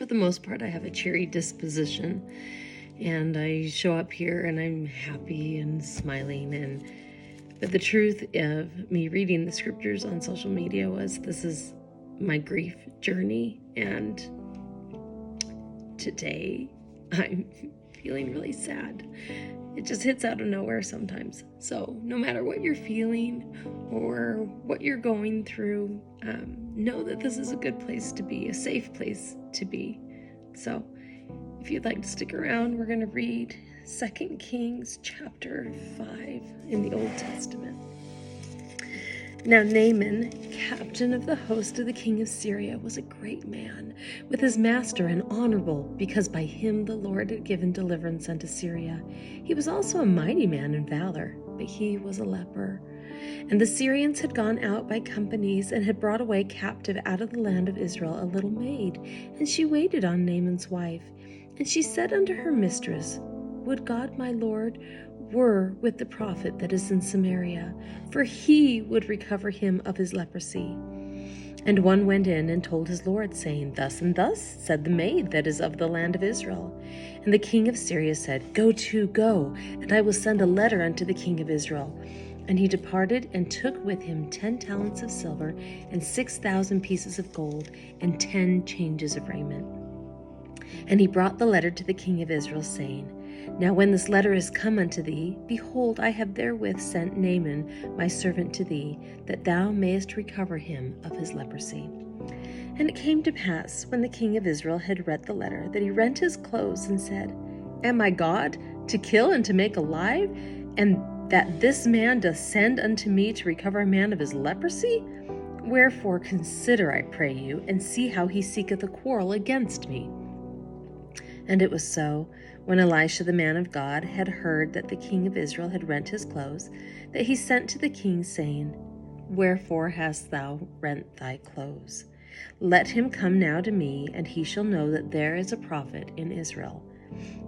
the most part, I have a cheery disposition, and I show up here and I'm happy and smiling. But the truth of me reading the scriptures on social media was this is my grief journey, and today I'm feeling really sad. It just hits out of nowhere sometimes. So no matter what you're feeling or what you're going through, know that this is a good place to be, a safe place to be. So if you'd like to stick around, we're going to read 2 Kings chapter 5 in the Old Testament. Now Naaman, captain of the host of the king of Syria, was a great man with his master and honorable, because by him the Lord had given deliverance unto Syria. He was also a mighty man in valor, but he was a leper. And the Syrians had gone out by companies and had brought away captive out of the land of Israel a little maid, and she waited on Naaman's wife. And she said unto her mistress, Would God my Lord were with the prophet that is in Samaria, for he would recover him of his leprosy. And one went in and told his lord, saying, Thus and thus said the maid that is of the land of Israel. And the king of Syria said, Go, and I will send a letter unto the king of Israel. And he departed and took with him 10 talents of silver and 6,000 pieces of gold and 10 changes of raiment. And he brought the letter to the king of Israel, saying, Now when this letter is come unto thee, behold, I have therewith sent Naaman my servant to thee, that thou mayest recover him of his leprosy. And it came to pass, when the king of Israel had read the letter, that he rent his clothes and said, Am I God, to kill and to make alive, and that this man doth send unto me to recover a man of his leprosy? Wherefore consider, I pray you, and see how he seeketh a quarrel against me. And it was so, when Elisha the man of God had heard that the king of Israel had rent his clothes, that he sent to the king, saying, Wherefore hast thou rent thy clothes? Let him come now to me, and he shall know that there is a prophet in Israel.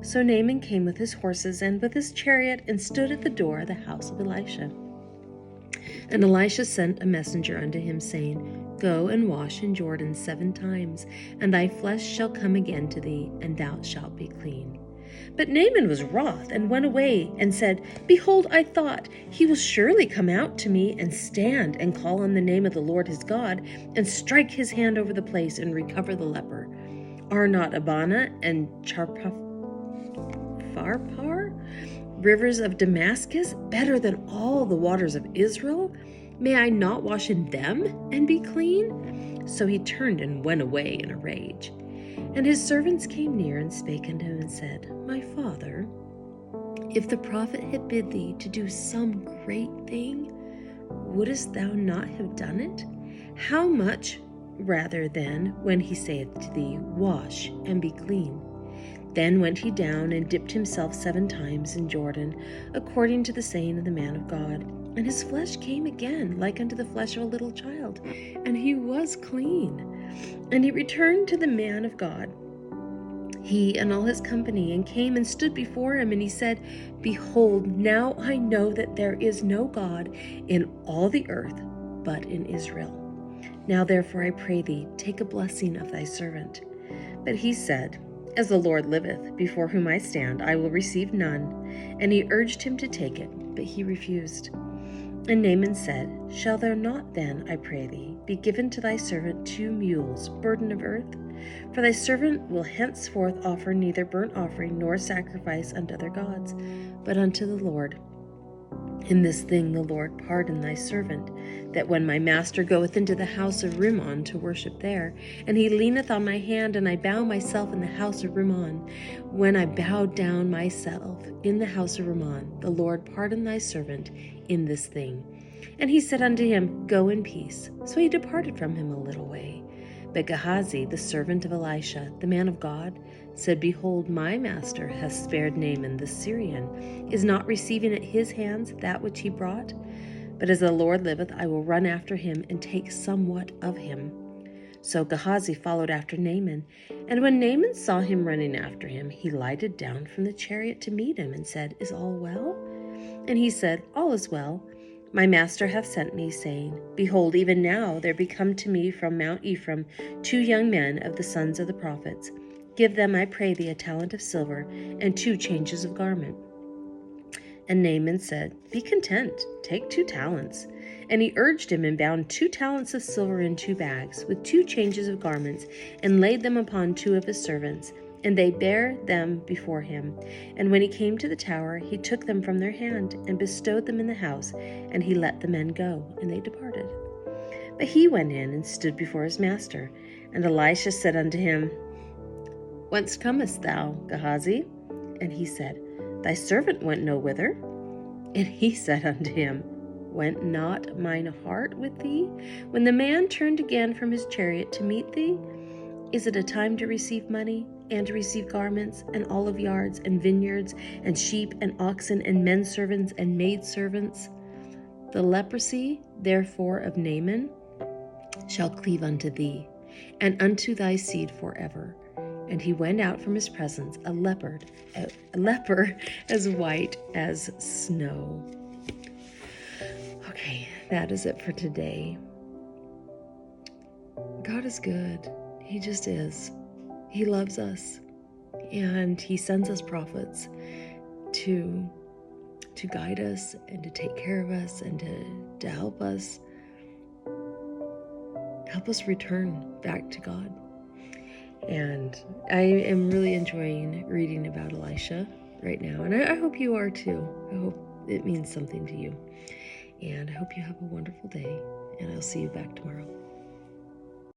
So Naaman came with his horses and with his chariot, and stood at the door of the house of Elisha. And Elisha sent a messenger unto him, saying, Go and wash in Jordan 7 times, and thy flesh shall come again to thee, and thou shalt be clean. But Naaman was wroth, and went away, and said, Behold, I thought, he will surely come out to me, and stand, and call on the name of the Lord his God, and strike his hand over the place, and recover the leper. Are not Abana and Pharpar, rivers of Damascus, better than all the waters of Israel? May I not wash in them and be clean? So he turned and went away in a rage. And his servants came near and spake unto him and said, My father, if the prophet had bid thee to do some great thing, wouldest thou not have done it? How much rather then when he saith to thee, Wash and be clean? Then went he down and dipped himself 7 times in Jordan, according to the saying of the man of God. And his flesh came again, like unto the flesh of a little child, and he was clean. And he returned to the man of God, he and all his company, and came and stood before him. And he said, Behold, now I know that there is no God in all the earth but in Israel. Now therefore I pray thee, take a blessing of thy servant. But he said, As the Lord liveth, before whom I stand, I will receive none. And he urged him to take it, but he refused. And Naaman said, Shall there not then, I pray thee, be given to thy servant 2 mules, burden of earth? For thy servant will henceforth offer neither burnt offering nor sacrifice unto other gods, but unto the Lord. In this thing the Lord pardon thy servant, that when my master goeth into the house of Rimmon to worship there, and he leaneth on my hand, and I bow myself in the house of Rimmon, when I bow down myself in the house of Rimmon, the Lord pardon thy servant in this thing. And he said unto him, Go in peace. So he departed from him a little way. But Gehazi, the servant of Elisha, the man of God, said, Behold, my master hath spared Naaman the Syrian, is not receiving at his hands that which he brought? But as the Lord liveth, I will run after him, and take somewhat of him. So Gehazi followed after Naaman. And when Naaman saw him running after him, he lighted down from the chariot to meet him, and said, Is all well? And he said, All is well. My master hath sent me, saying, Behold, even now there be come to me from Mount Ephraim 2 young men of the sons of the prophets. Give them, I pray thee, a talent of silver and 2 changes of garment. And Naaman said, Be content, take 2 talents. And he urged him and bound 2 talents of silver in 2 bags, with 2 changes of garments, and laid them upon 2 of his servants. And they bare them before him. And when he came to the tower, he took them from their hand, and bestowed them in the house, and he let the men go, and they departed. But he went in and stood before his master. And Elisha said unto him, Whence comest thou, Gehazi? And he said, Thy servant went no whither. And he said unto him, Went not mine heart with thee, when the man turned again from his chariot to meet thee? Is it a time to receive money, and to receive garments, and olive yards, and vineyards, and sheep, and oxen, and men servants, and maid servants? The leprosy, therefore, of Naaman shall cleave unto thee, and unto thy seed forever. And he went out from his presence, a leper as white as snow. Okay, that is it for today. God is good. He just is. He loves us. And he sends us prophets to guide us and to take care of us and to help us return back to God. And I am really enjoying reading about Elisha right now. And I hope you are too. I hope it means something to you. And I hope you have a wonderful day. And I'll see you back tomorrow.